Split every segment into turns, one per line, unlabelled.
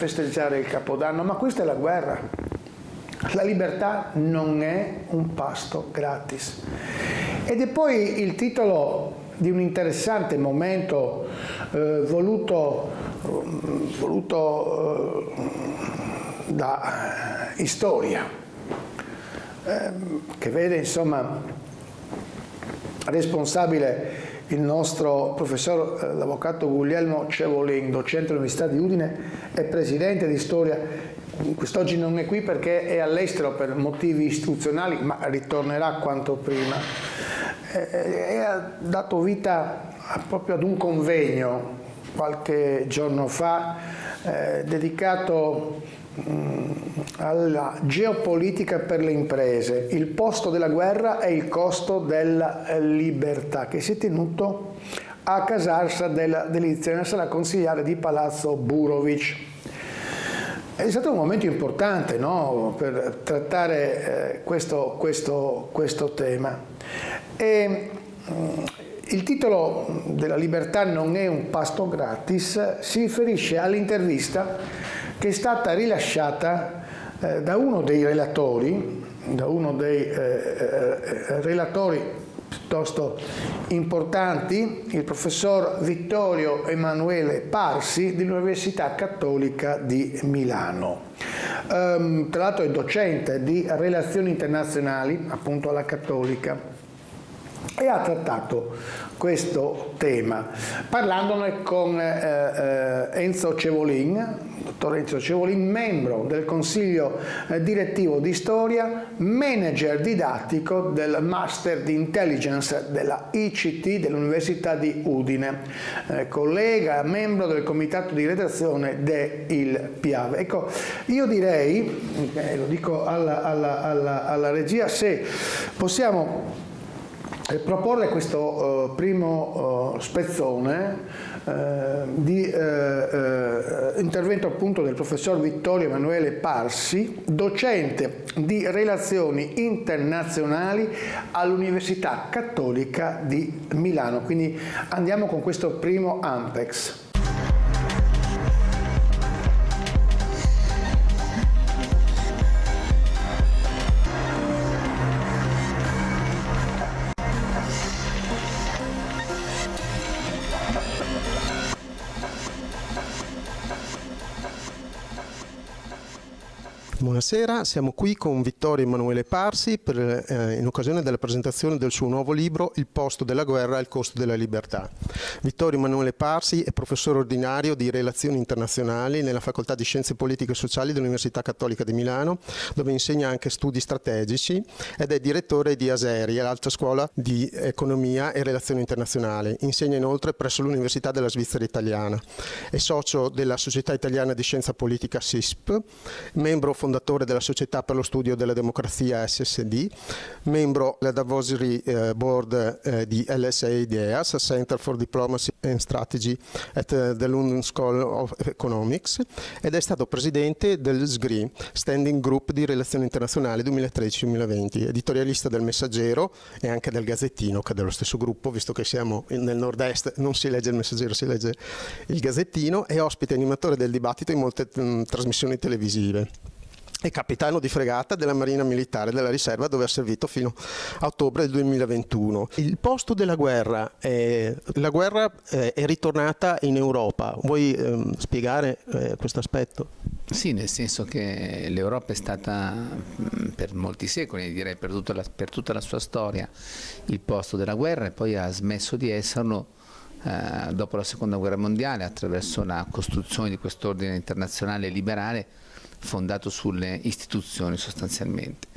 festeggiare il Capodanno, ma questa è la guerra. La libertà non è un pasto gratis. Ed è poi il titolo di un interessante momento voluto da Storia, che vede insomma responsabile il nostro professor, l'avvocato Guglielmo Cevolin, docente all'Università di Udine e presidente di Storia. Quest'oggi non è qui perché è all'estero per motivi istituzionali, ma ritornerà quanto prima. E ha dato vita proprio ad un convegno qualche giorno fa dedicato alla geopolitica per le imprese, il posto della guerra e il costo della libertà, che si è tenuto a Casarsa dell'Izia, nella sala consigliare di Palazzo Burovic. È stato un momento importante, no, per trattare questo tema. E il titolo della libertà non è un pasto gratis, si riferisce all'intervista che è stata rilasciata da uno dei relatori piuttosto importanti, il professor Vittorio Emanuele Parsi dell'Università Cattolica di Milano. Tra l'altro è docente di relazioni internazionali, appunto alla Cattolica, e ha trattato questo tema parlandone con Enzo Cevolin, dottor Enzo Cevolin, membro del consiglio direttivo di Storia, manager didattico del Master di Intelligence della ICT dell'Università di Udine, collega, membro del comitato di redazione del PIAV. Ecco, io direi, lo dico alla regia, se possiamo proporre questo primo spezzone di intervento appunto del professor Vittorio Emanuele Parsi, docente di relazioni internazionali all'Università Cattolica di Milano. Quindi andiamo con questo primo Ampex.
Buonasera, siamo qui con Vittorio Emanuele Parsi in occasione della presentazione del suo nuovo libro Il posto della guerra e il costo della libertà. Vittorio Emanuele Parsi è professore ordinario di relazioni internazionali nella Facoltà di Scienze Politiche e Sociali dell'Università Cattolica di Milano, dove insegna anche studi strategici, ed è direttore di ASERI, l'alta scuola di economia e relazioni internazionali. Insegna inoltre presso l'Università della Svizzera Italiana. È socio della Società Italiana di Scienza Politica SISP, membro fondatore della Società per lo Studio della Democrazia SSD, membro dell'Advisory Board di LSA Ideas, Center for Diplomacy and Strategy at the London School of Economics, ed è stato presidente del SGRI, Standing Group di Relazioni Internazionali 2013-2020, editorialista del Messaggero e anche del Gazzettino, che è dello stesso gruppo, visto che siamo nel nord-est, non si legge il Messaggero, si legge il Gazzettino, e ospite animatore del dibattito in molte trasmissioni televisive. È capitano di fregata della Marina Militare della Riserva, dove ha servito fino a ottobre del 2021. Il posto della guerra, la guerra è ritornata in Europa. Vuoi spiegare questo aspetto?
Sì, nel senso che l'Europa è stata per molti secoli, direi per tutta la sua storia, il posto della guerra, e poi ha smesso di esserlo dopo la Seconda Guerra Mondiale, attraverso la costruzione di quest'ordine internazionale liberale fondato sulle istituzioni sostanzialmente,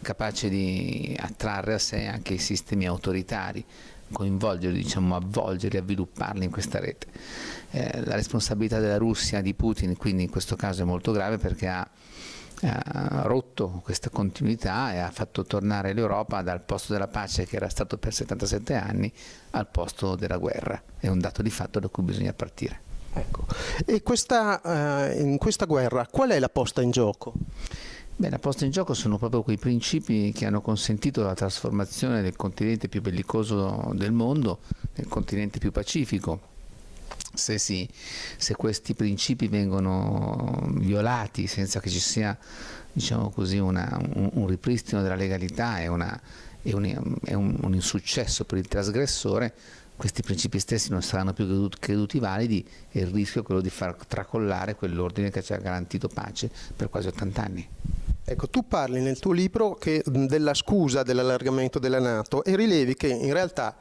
capace di attrarre a sé anche i sistemi autoritari, coinvolgerli, avvolgerli, avvilupparli in questa rete. La responsabilità della Russia, di Putin, quindi in questo caso è molto grave, perché ha rotto questa continuità e ha fatto tornare l'Europa dal posto della pace, che era stato per 77 anni, al posto della guerra. È un dato di fatto da cui bisogna partire.
Ecco. E in questa guerra qual è la posta in gioco?
Beh, la posta in gioco sono proprio quei principi che hanno consentito la trasformazione del continente più bellicoso del mondo nel continente più pacifico, se questi principi vengono violati senza che ci sia, diciamo così, un ripristino della legalità e un insuccesso per il trasgressore, questi principi stessi non saranno più creduti validi e il rischio è quello di far tracollare quell'ordine che ci ha garantito pace per quasi 80 anni.
Ecco, tu parli nel tuo libro della scusa dell'allargamento della NATO e rilevi che in realtà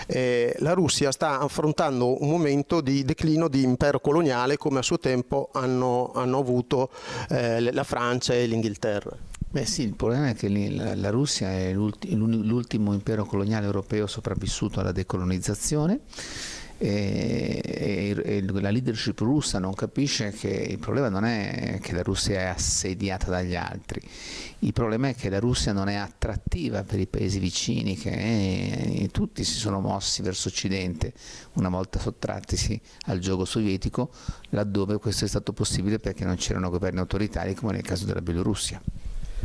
la Russia sta affrontando un momento di declino di impero coloniale come a suo tempo hanno avuto la Francia e l'Inghilterra.
Beh sì, il problema è che la Russia è l'ultimo impero coloniale europeo sopravvissuto alla decolonizzazione e la leadership russa non capisce che il problema non è che la Russia è assediata dagli altri, il problema è che la Russia non è attrattiva per i paesi vicini, che tutti si sono mossi verso occidente una volta sottrattisi al giogo sovietico, laddove questo è stato possibile perché non c'erano governi autoritari come nel caso della Bielorussia.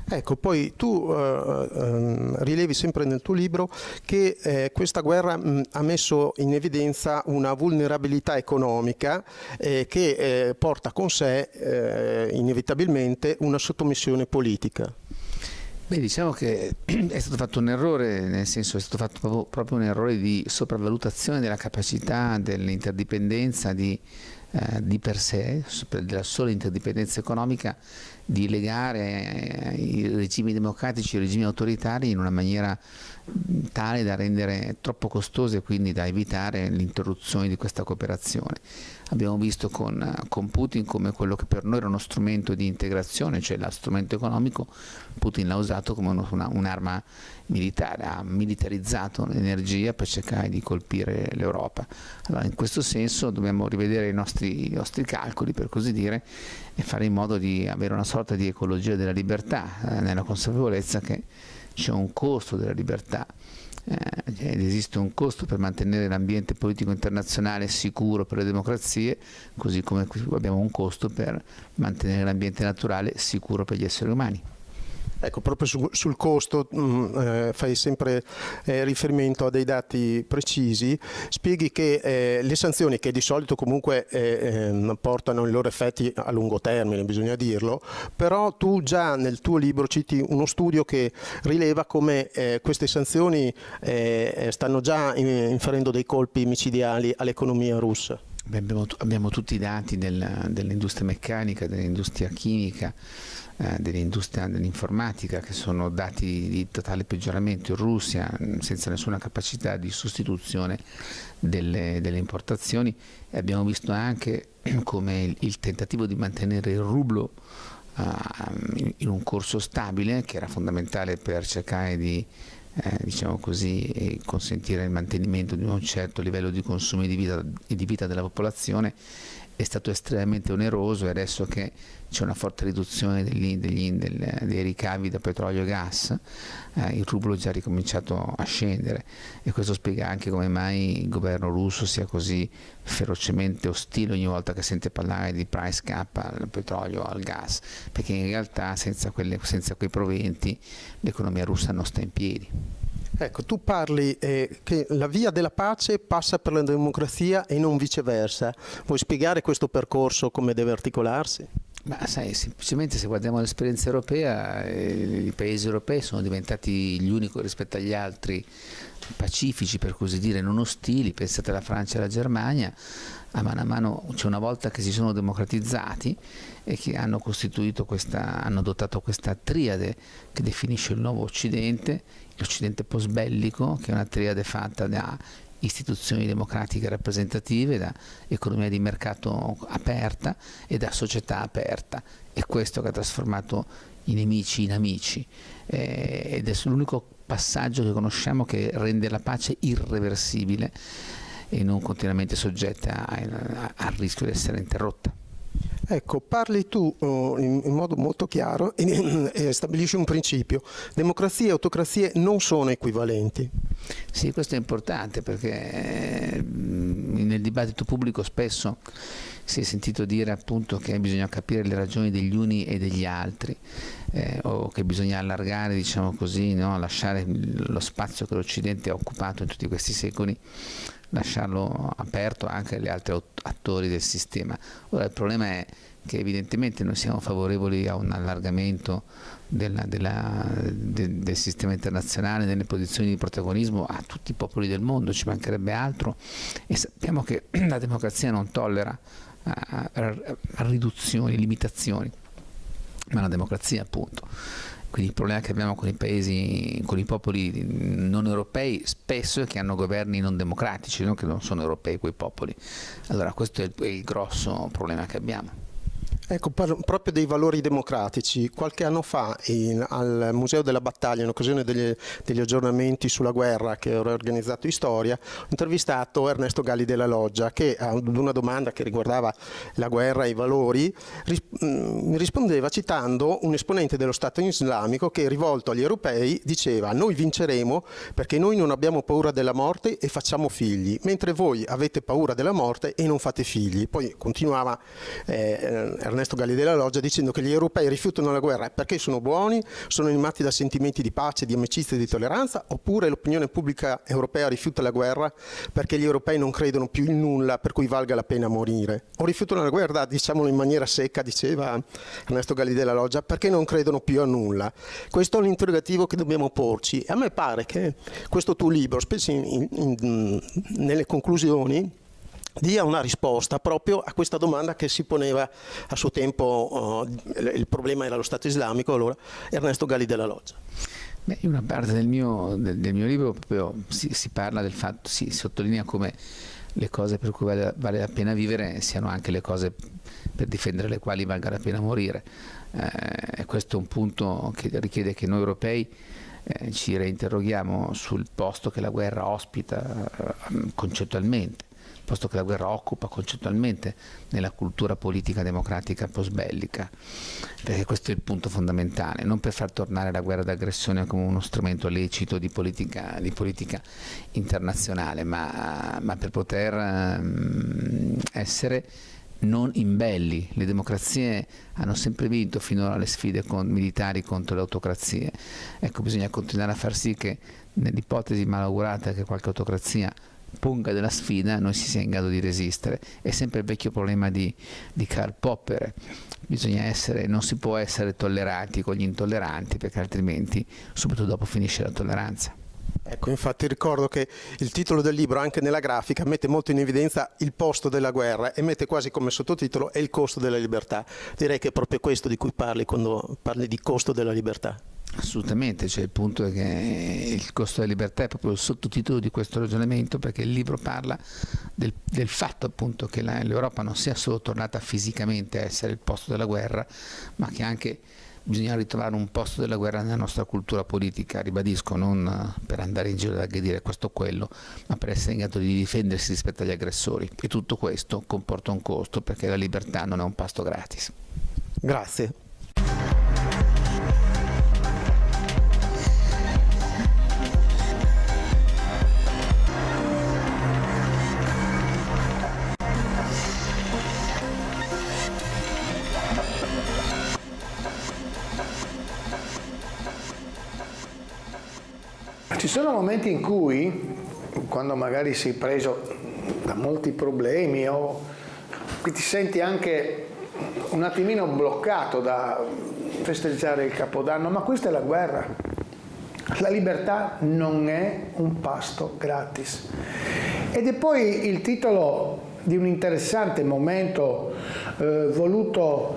Ecco, poi tu rilevi sempre nel tuo libro che questa guerra ha messo in evidenza una vulnerabilità economica che porta con sé inevitabilmente una sottomissione politica.
Beh, diciamo che è stato fatto un errore, nel senso è stato fatto proprio un errore di sopravvalutazione della capacità dell'interdipendenza di per sé, della sola interdipendenza economica, di legare i regimi democratici e i regimi autoritari in una maniera tale da rendere troppo costose e quindi da evitare l'interruzione di questa cooperazione. Abbiamo visto con Putin come quello che per noi era uno strumento di integrazione, cioè lo strumento economico, Putin l'ha usato come un'arma militare, ha militarizzato l'energia per cercare di colpire l'Europa. Allora, in questo senso dobbiamo rivedere i nostri calcoli, per così dire, e fare in modo di avere una sorta di ecologia della libertà, nella consapevolezza che c'è un costo della libertà. Ed esiste un costo per mantenere l'ambiente politico internazionale sicuro per le democrazie, così come abbiamo un costo per mantenere l'ambiente naturale sicuro per gli esseri umani.
Ecco, proprio sul costo fai sempre riferimento a dei dati precisi, spieghi che le sanzioni, che di solito comunque portano i loro effetti a lungo termine, bisogna dirlo, però tu già nel tuo libro citi uno studio che rileva come queste sanzioni stanno già inferendo dei colpi micidiali all'economia russa.
Abbiamo tutti i dati dell'industria meccanica, dell'industria chimica, dell'industria dell'informatica, che sono dati di totale peggioramento in Russia, senza nessuna capacità di sostituzione delle importazioni, e abbiamo visto anche come il tentativo di mantenere il rublo in un corso stabile, che era fondamentale per cercare di diciamo così, consentire il mantenimento di un certo livello di consumo e di vita della popolazione, è stato estremamente oneroso, e adesso che c'è una forte riduzione dei ricavi da petrolio e gas, il rublo già ricominciato a scendere, e questo spiega anche come mai il governo russo sia così ferocemente ostile ogni volta che sente parlare di price cap al petrolio o al gas, perché in realtà senza quei proventi l'economia russa non sta in piedi.
Ecco, tu parli che la via della pace passa per la democrazia e non viceversa. Vuoi spiegare questo percorso, come deve articolarsi?
Ma sai, semplicemente se guardiamo l'esperienza europea, i paesi europei sono diventati gli unici rispetto agli altri pacifici, per così dire, non ostili. Pensate alla Francia e alla Germania, a mano, cioè una volta che si sono democratizzati e che hanno adottato questa triade che definisce il nuovo Occidente, l'Occidente post-bellico, che è una triade fatta da istituzioni democratiche rappresentative, da economia di mercato aperta e da società aperta. È questo che ha trasformato i nemici in amici, ed è l'unico passaggio che conosciamo che rende la pace irreversibile e non continuamente soggetta al rischio di essere interrotta.
Ecco, parli tu in modo molto chiaro e stabilisci un principio: democrazie e autocrazie non sono equivalenti.
Sì, questo è importante, perché nel dibattito pubblico spesso si è sentito dire appunto che bisogna capire le ragioni degli uni e degli altri, o che bisogna allargare, diciamo così, no? Lasciare lo spazio che l'Occidente ha occupato in tutti questi secoli lasciarlo aperto anche agli altri attori del sistema. Ora il problema è che evidentemente noi siamo favorevoli a un allargamento del sistema internazionale nelle posizioni di protagonismo a tutti i popoli del mondo, ci mancherebbe altro, e sappiamo che la democrazia non tollera riduzioni, limitazioni, ma la democrazia appunto. Quindi il problema che abbiamo con i paesi, con i popoli non europei spesso è che hanno governi non democratici, non che non sono europei quei popoli. Allora questo è il grosso problema che abbiamo.
Ecco, proprio dei valori democratici, qualche anno fa al Museo della Battaglia, in occasione degli aggiornamenti sulla guerra che ho organizzato in storia, ho intervistato Ernesto Galli della Loggia che ad una domanda che riguardava la guerra e i valori mi rispondeva citando un esponente dello Stato islamico che, rivolto agli europei, diceva: noi vinceremo perché noi non abbiamo paura della morte e facciamo figli, mentre voi avete paura della morte e non fate figli. Poi continuava Ernesto Galli della Loggia dicendo che gli europei rifiutano la guerra perché sono buoni, sono animati da sentimenti di pace, di amicizia e di tolleranza, oppure l'opinione pubblica europea rifiuta la guerra perché gli europei non credono più in nulla per cui valga la pena morire. O rifiutano la guerra, diciamolo in maniera secca, diceva Ernesto Galli della Loggia, perché non credono più a nulla. Questo è un interrogativo che dobbiamo porci. A me pare che questo tuo libro, specie nelle conclusioni, dia una risposta proprio a questa domanda che si poneva a suo tempo, il problema era lo Stato islamico, allora Ernesto Galli della Loggia.
Beh, in una parte del mio libro proprio si parla del fatto, si sottolinea come le cose per cui vale la pena vivere siano anche le cose per difendere le quali valga la pena morire. E questo è un punto che richiede che noi europei ci reinterroghiamo sul posto che la guerra ospita concettualmente, posto che la guerra occupa concettualmente nella cultura politica democratica post-bellica, perché questo è il punto fondamentale, non per far tornare la guerra d'aggressione come uno strumento lecito di politica internazionale, ma per poter essere non imbelli. Le democrazie hanno sempre vinto finora le sfide militari contro le autocrazie. Ecco, bisogna continuare a far sì che nell'ipotesi malaugurata che qualche autocrazia ponga della sfida noi si sia in grado di resistere. È sempre il vecchio problema di Karl Popper: non si può essere tolleranti con gli intolleranti, perché altrimenti subito dopo finisce la tolleranza.
Ecco, infatti ricordo che il titolo del libro, anche nella grafica, mette molto in evidenza il posto della guerra e mette quasi come sottotitolo "è il costo della libertà". Direi che è proprio questo di cui parli quando parli di costo della libertà.
Assolutamente, cioè il punto è che il costo della libertà è proprio il sottotitolo di questo ragionamento, perché il libro parla del fatto appunto che l'Europa non sia solo tornata fisicamente a essere il posto della guerra, ma che anche bisogna ritrovare un posto della guerra nella nostra cultura politica, ribadisco, non per andare in giro ad aggredire questo o quello, ma per essere in grado di difendersi rispetto agli aggressori. E tutto questo comporta un costo, perché la libertà non è un pasto gratis.
Grazie.
Ci sono momenti in cui, quando magari sei preso da molti problemi o ti senti anche un attimino bloccato da festeggiare il Capodanno, ma questa è la guerra. La libertà non è un pasto gratis. Ed è poi il titolo di un interessante momento voluto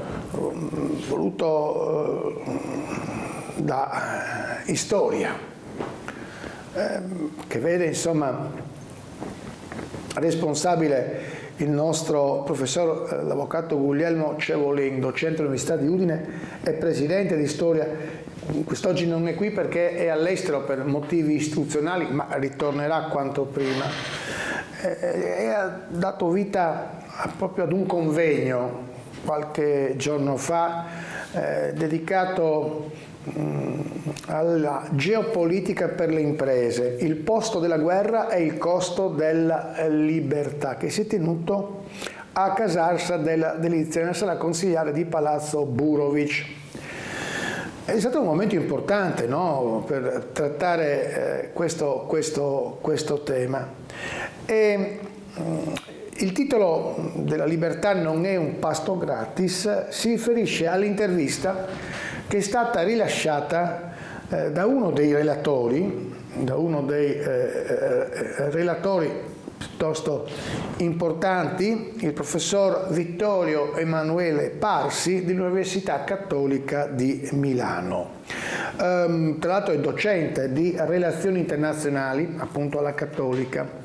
da Storia, che vede insomma responsabile il nostro professor l'avvocato Guglielmo Cevolin, docente all'Università di Udine e presidente di Storia. Quest'oggi non è qui perché è all'estero per motivi istituzionali, ma ritornerà quanto prima. E ha dato vita proprio ad un convegno qualche giorno fa dedicato alla geopolitica per le imprese, il posto della guerra e il costo della libertà, che si è tenuto a Casarsa dell'Izzina, nella sala consigliare di Palazzo Burovic. È stato un momento importante, no? Per trattare questo tema. E il titolo della libertà non è un pasto gratis, si riferisce all'intervista che è stata rilasciata da uno dei relatori piuttosto importanti, il professor Vittorio Emanuele Parsi dell'Università Cattolica di Milano. Tra l'altro è docente di relazioni internazionali, appunto alla Cattolica,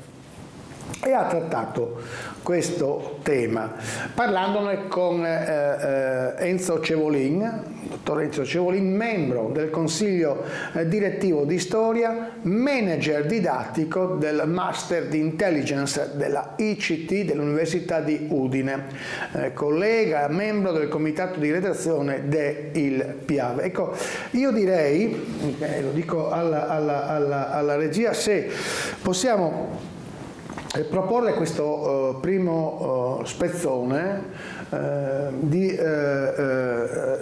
e ha trattato questo tema parlandone con Enzo Cevolin, dottor Enzo Cevolin, membro del Consiglio direttivo di Storia, manager didattico del Master di Intelligence della ICT dell'Università di Udine, collega, membro del comitato di redazione del PIAV. Ecco, io direi, lo dico alla regia, se possiamo proporre questo primo spezzone di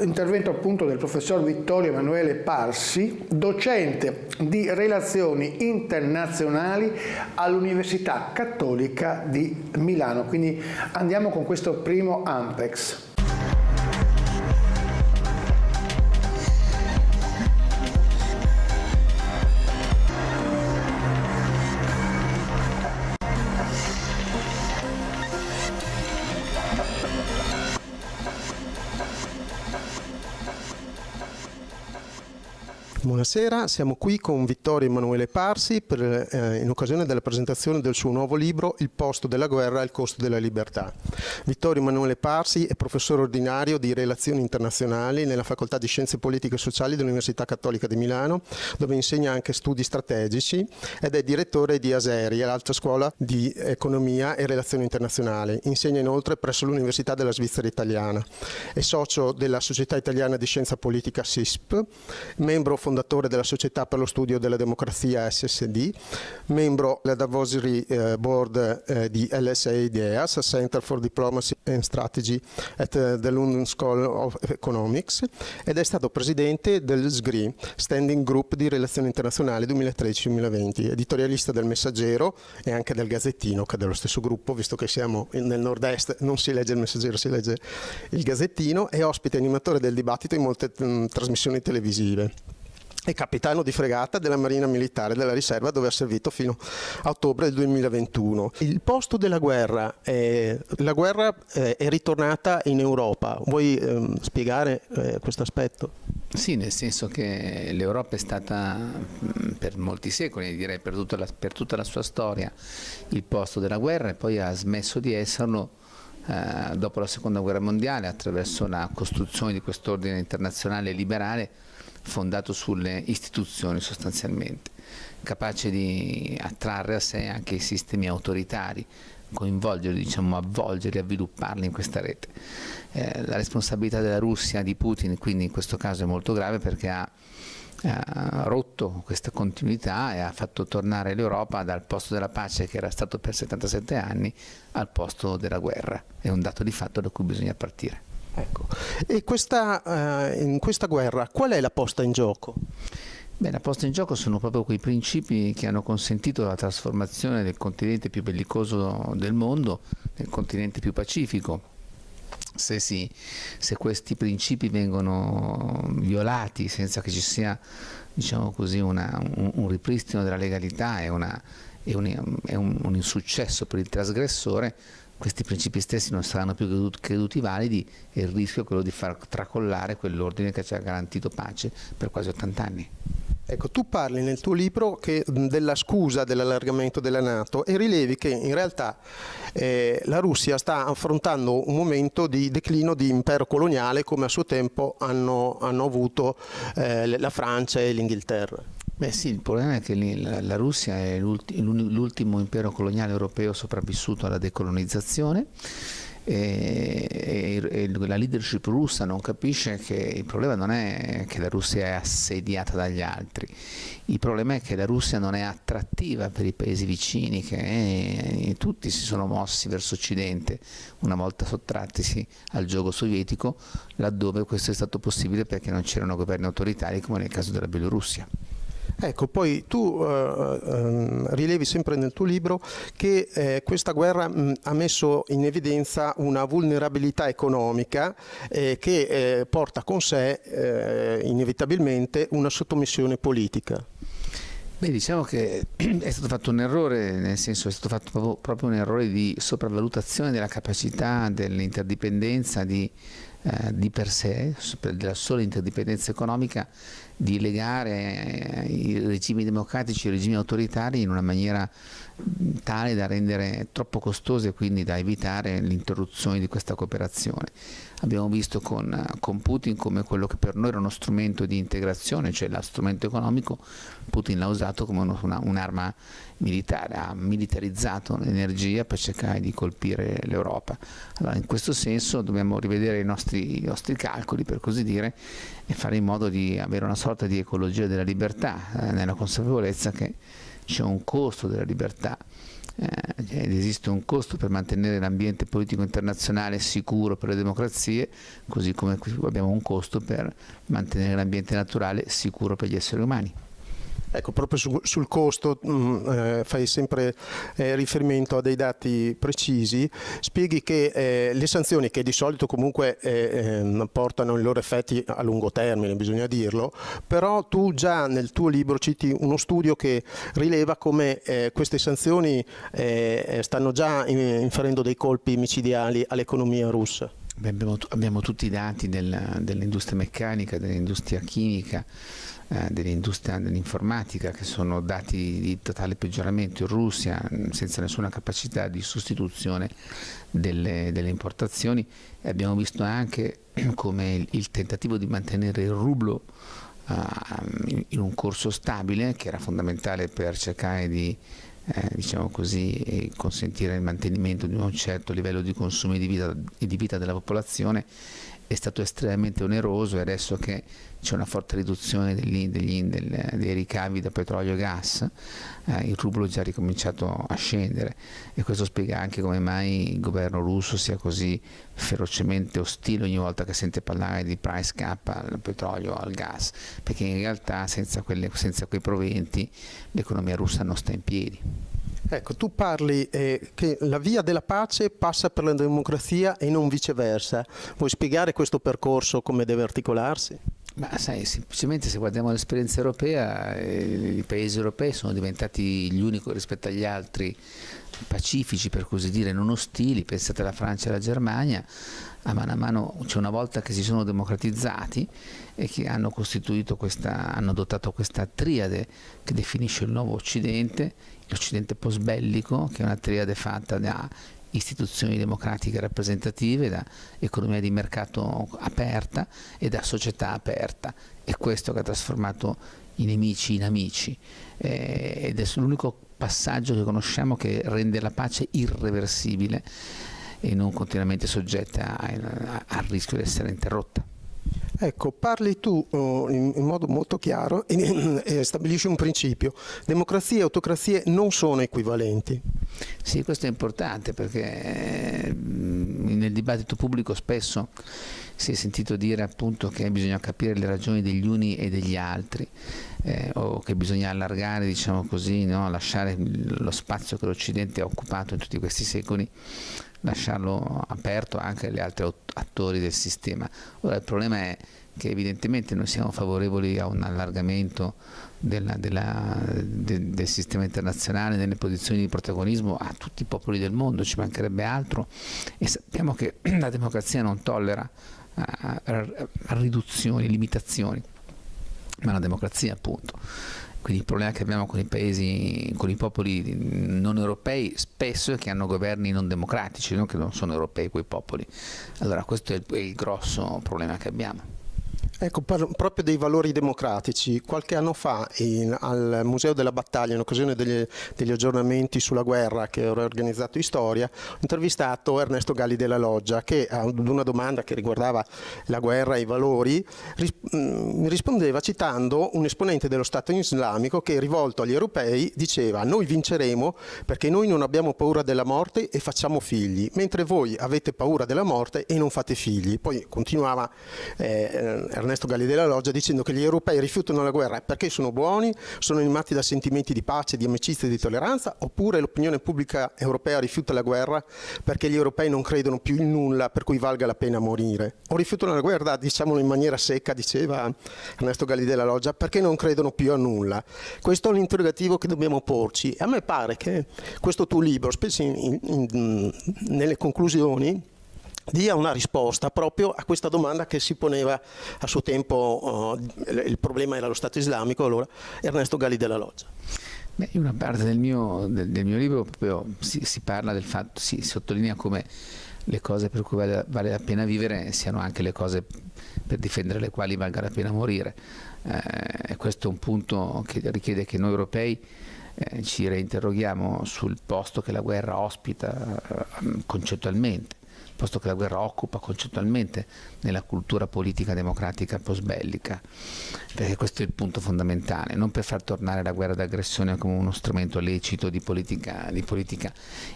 intervento appunto del professor Vittorio Emanuele Parsi, docente di relazioni internazionali all'Università Cattolica di Milano. Quindi andiamo con questo primo Ampex.
Buonasera, siamo qui con Vittorio Emanuele Parsi in occasione della presentazione del suo nuovo libro Il posto della guerra e il costo della libertà. Vittorio Emanuele Parsi è professore ordinario di relazioni internazionali nella Facoltà di Scienze Politiche e Sociali dell'Università Cattolica di Milano, dove insegna anche studi strategici, ed è direttore di ASERI, l'Alta Scuola di Economia e Relazioni Internazionali. Insegna inoltre presso l'Università della Svizzera Italiana. È socio della Società Italiana di Scienza Politica SISP, membro fondatore della Società per lo Studio della Democrazia SSD, membro della Advisory Board di LSA Ideas, Center for Diplomacy and Strategy at the London School of Economics, ed è stato presidente del SGRI, Standing Group di Relazioni Internazionali 2013-2020, editorialista del Messaggero e anche del Gazzettino, che è dello stesso gruppo, visto che siamo nel nord-est, non si legge il Messaggero, si legge il Gazzettino, e ospite animatore del dibattito in molte trasmissioni televisive. È capitano di fregata della Marina Militare della Riserva, dove ha servito fino a ottobre del 2021. Il posto della guerra, la guerra è ritornata in Europa. Vuoi spiegare questo aspetto?
Sì, nel senso che l'Europa è stata per molti secoli, direi per tutta la sua storia, il posto della guerra, e poi ha smesso di esserlo dopo la Seconda Guerra Mondiale, attraverso la costruzione di quest'ordine internazionale liberale fondato sulle istituzioni, sostanzialmente, capace di attrarre a sé anche i sistemi autoritari, coinvolgerli, avvolgerli, avvilupparli in questa rete. La responsabilità della Russia, di Putin, quindi in questo caso è molto grave, perché ha rotto questa continuità e ha fatto tornare l'Europa dal posto della pace, che era stato per 77 anni, al posto della guerra. È un dato di fatto da cui bisogna partire.
Ecco. E in questa guerra qual è la posta in gioco?
Beh, la posta in gioco sono proprio quei principi che hanno consentito la trasformazione del continente più bellicoso del mondo nel continente più pacifico. Se questi principi vengono violati senza che ci sia, un ripristino della legalità e un insuccesso per il trasgressore, questi principi stessi non saranno più creduti validi, e il rischio è quello di far tracollare quell'ordine che ci ha garantito pace per quasi 80 anni.
Ecco, tu parli nel tuo libro della scusa dell'allargamento della NATO, e rilevi che in realtà la Russia sta affrontando un momento di declino di impero coloniale, come a suo tempo hanno avuto la Francia e l'Inghilterra.
Beh sì, il problema è che la Russia è l'ultimo impero coloniale europeo sopravvissuto alla decolonizzazione, e la leadership russa non capisce che il problema non è che la Russia è assediata dagli altri, il problema è che la Russia non è attrattiva per i paesi vicini, che tutti si sono mossi verso occidente una volta sottrattisi al giogo sovietico, laddove questo è stato possibile perché non c'erano governi autoritari, come nel caso della Bielorussia.
Ecco, poi tu rilevi sempre nel tuo libro che questa guerra ha messo in evidenza una vulnerabilità economica che porta con sé inevitabilmente una sottomissione politica.
Beh, diciamo che è stato fatto un errore, nel senso è stato fatto proprio un errore di sopravvalutazione della capacità dell'interdipendenza di per sé, della sola interdipendenza economica, di legare i regimi democratici e i regimi autoritari in una maniera tale da rendere troppo costose e quindi da evitare l'interruzione di questa cooperazione. Abbiamo visto con Putin come quello che per noi era uno strumento di integrazione, cioè lo strumento economico, Putin l'ha usato come un'arma militare, ha militarizzato l'energia per cercare di colpire l'Europa. Allora, in questo senso dobbiamo rivedere i nostri calcoli, per così dire, e fare in modo di avere una sorta di ecologia della libertà, nella consapevolezza che c'è un costo della libertà, ed esiste un costo per mantenere l'ambiente politico internazionale sicuro per le democrazie, così come abbiamo un costo per mantenere l'ambiente naturale sicuro per gli esseri umani.
Ecco, proprio sul costo fai sempre riferimento a dei dati precisi, spieghi che le sanzioni, che di solito comunque portano i loro effetti a lungo termine, bisogna dirlo, però tu già nel tuo libro citi uno studio che rileva come queste sanzioni stanno già inferendo dei colpi micidiali all'economia russa.
Abbiamo tutti i dati dell'industria meccanica, dell'industria chimica, dell'industria dell'informatica, che sono dati di totale peggioramento in Russia, senza nessuna capacità di sostituzione delle importazioni. E abbiamo visto anche come il tentativo di mantenere il rublo in un corso stabile, che era fondamentale per cercare di diciamo così, consentire il mantenimento di un certo livello di consumo e di vita della popolazione, è stato estremamente oneroso, e adesso che c'è una forte riduzione dei ricavi da petrolio e gas, il rublo è già ricominciato a scendere, e questo spiega anche come mai il governo russo sia così ferocemente ostile ogni volta che sente parlare di price cap al petrolio o al gas, perché in realtà senza quei proventi l'economia russa non sta in piedi.
Ecco, tu parli che la via della pace passa per la democrazia e non viceversa. Vuoi spiegare questo percorso, come deve articolarsi?
Ma sai, semplicemente se guardiamo l'esperienza europea, i paesi europei sono diventati gli uni rispetto agli altri pacifici, per così dire, non ostili. Pensate alla Francia e alla Germania, a mano, cioè una volta che si sono democratizzati e che hanno adottato questa triade che definisce il nuovo Occidente, l'Occidente post-bellico, che è una triade fatta da istituzioni democratiche rappresentative, da economia di mercato aperta e da società aperta. È questo che ha trasformato i nemici in amici, ed è l'unico passaggio che conosciamo che rende la pace irreversibile e non continuamente soggetta al rischio di essere interrotta.
Ecco, parli tu in modo molto chiaro e stabilisci un principio: democrazie e autocrazie non sono equivalenti.
Sì, questo è importante, perché nel dibattito pubblico spesso si è sentito dire appunto che bisogna capire le ragioni degli uni e degli altri, o che bisogna allargare, diciamo così, no? Lasciare lo spazio che l'Occidente ha occupato in tutti questi secoli, lasciarlo aperto anche agli altri attori del sistema. Ora il problema è che evidentemente noi siamo favorevoli a un allargamento del sistema internazionale, delle posizioni di protagonismo a tutti i popoli del mondo, ci mancherebbe altro, e sappiamo che la democrazia non tollera riduzioni, limitazioni, ma la democrazia appunto. Quindi il problema che abbiamo con i paesi, con i popoli non europei spesso è che hanno governi non democratici, non che non sono europei quei popoli. Allora questo è il grosso problema che abbiamo.
Ecco, proprio dei valori democratici. Qualche anno fa al Museo della Battaglia, in occasione degli aggiornamenti sulla guerra che ho organizzato in storia, ho intervistato Ernesto Galli della Loggia, che ad una domanda che riguardava la guerra e i valori mi rispondeva citando un esponente dello Stato islamico che, rivolto agli europei, diceva: noi vinceremo perché noi non abbiamo paura della morte e facciamo figli, mentre voi avete paura della morte e non fate figli. Poi continuava Ernesto Ernesto Galli della Loggia, dicendo che gli europei rifiutano la guerra perché sono buoni, sono animati da sentimenti di pace, di amicizia e di tolleranza, oppure l'opinione pubblica europea rifiuta la guerra perché gli europei non credono più in nulla per cui valga la pena morire. O rifiutano la guerra, diciamolo in maniera secca, diceva Ernesto Galli della Loggia, perché non credono più a nulla. Questo è un interrogativo che dobbiamo porci. A me pare che questo tuo libro, specie nelle conclusioni, dia una risposta proprio a questa domanda che si poneva a suo tempo, il problema era lo Stato islamico, allora Ernesto Galli della Loggia.
Beh, in una parte del mio libro proprio si parla del fatto, si sottolinea come le cose per cui vale la pena vivere siano anche le cose per difendere le quali valga la pena morire. E questo è un punto che richiede che noi europei ci reinterroghiamo sul posto che la guerra ospita concettualmente, il posto che la guerra occupa concettualmente nella cultura politica democratica post-bellica, perché questo è il punto fondamentale, non per far tornare la guerra d'aggressione come uno strumento lecito di politica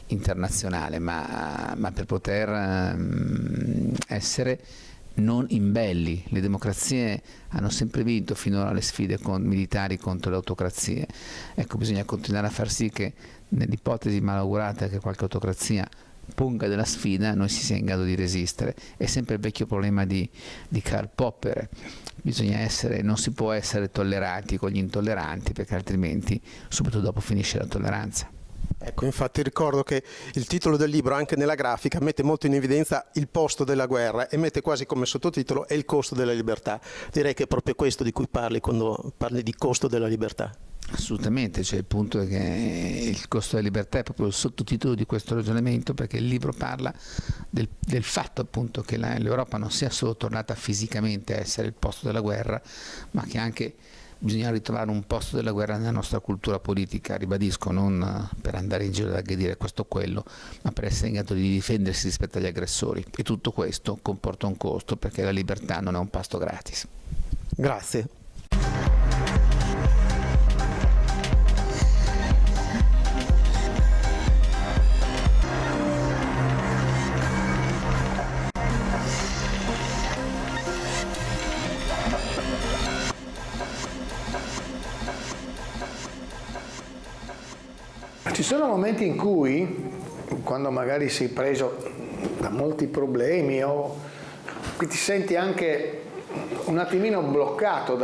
internazionale, ma per poter essere non imbelli. Le democrazie hanno sempre vinto finora le sfide militari contro le autocrazie. Ecco, bisogna continuare a far sì che nell'ipotesi malaugurata che qualche autocrazia ponga della sfida noi si sia in grado di resistere. È sempre il vecchio problema di Karl Popper: non si può essere tolleranti con gli intolleranti, perché altrimenti subito dopo finisce la tolleranza.
Ecco, infatti ricordo che il titolo del libro, anche nella grafica, mette molto in evidenza il posto della guerra e mette quasi come sottotitolo "e il costo della libertà". Direi che è proprio questo di cui parli quando parli di costo della libertà.
Assolutamente, cioè il punto è che il costo della libertà è proprio il sottotitolo di questo ragionamento, perché il libro parla del fatto appunto che l'Europa non sia solo tornata fisicamente a essere il posto della guerra, ma che anche bisogna ritrovare un posto della guerra nella nostra cultura politica, ribadisco, non per andare in giro ad aggredire questo o quello, ma per essere in grado di difendersi rispetto agli aggressori. E tutto questo comporta un costo, perché la libertà non è un pasto gratis.
Grazie.
Ci sono momenti in cui, quando magari sei preso da molti problemi o ti senti anche un attimino bloccato